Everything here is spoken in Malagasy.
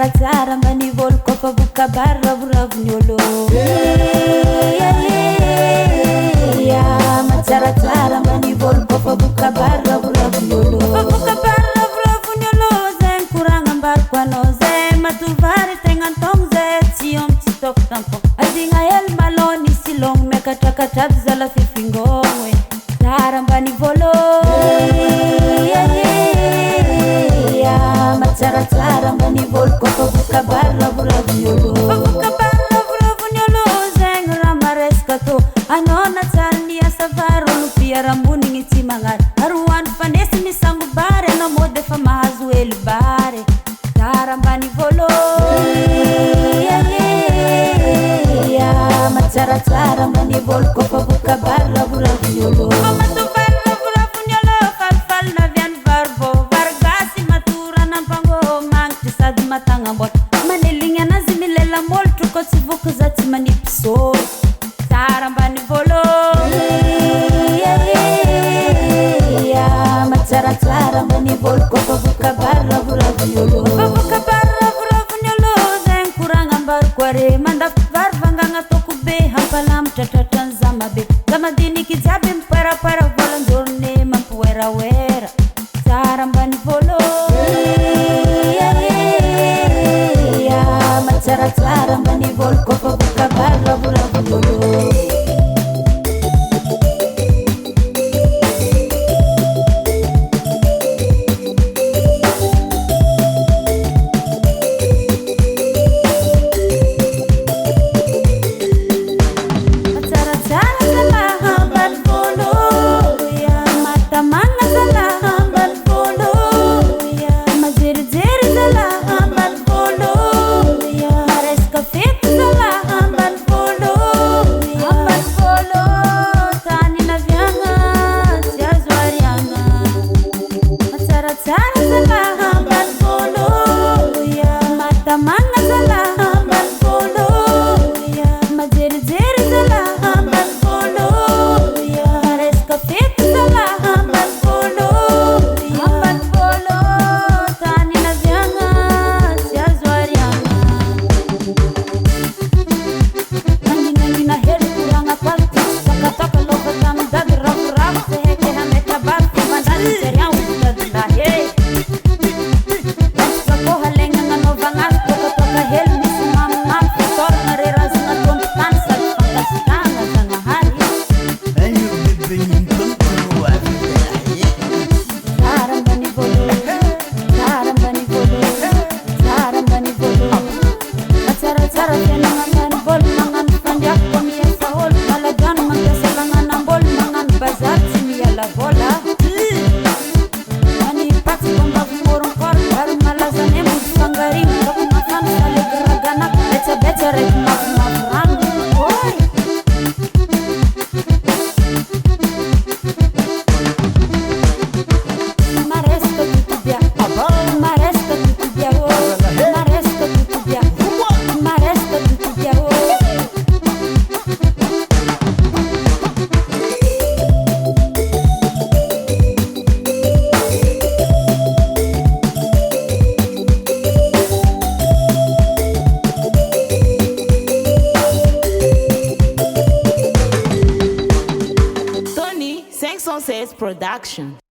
Matsaratsara manivolo kofa vokabary ravoravo ny olo. Matsaratsara manivolo kofa vokabary ravoravo ny olo. Vokabary ravoravo ny olo zay mikoragna ambariko anao zay matovary tegna antogno zay tsy ômby tsy toko tampon. Adigna hely malô nisy lôgno miakatrakatraby zala fifingôgno e. Tsara mbanivolo matsaratsara manivolo kofa vokabary ravoravo ny olo. Vokabary ravoravo ny olo zegny raha maresaka tô. Anao na tsara ny asa vary olo fiarambonigny tsy magnary. Aroany fandesy misango bary anao mody efa mahazo hely bary. Tsara mbanivolo matsaratsara manivolo kofa vokabary ravoravo ny olo. Maneligny anazy milela molotro koa tsy voky za tsy manipy sôro. Tsara mbanivolo matsaratsara manivolo kofa vokabary ravoravo ny olo. Vokabary ravoravo ny olo zay mikoragna ambariko are. Mandafy vary vangagna toko be hampalamatra tratran'ny zamabe. Zamadiniky jiaby mipoerapoera volan-jorone mampiweraoera. Tsara mbanivolo matsaratsara manivolo kofa vokabary ravoravo ny olo. Production.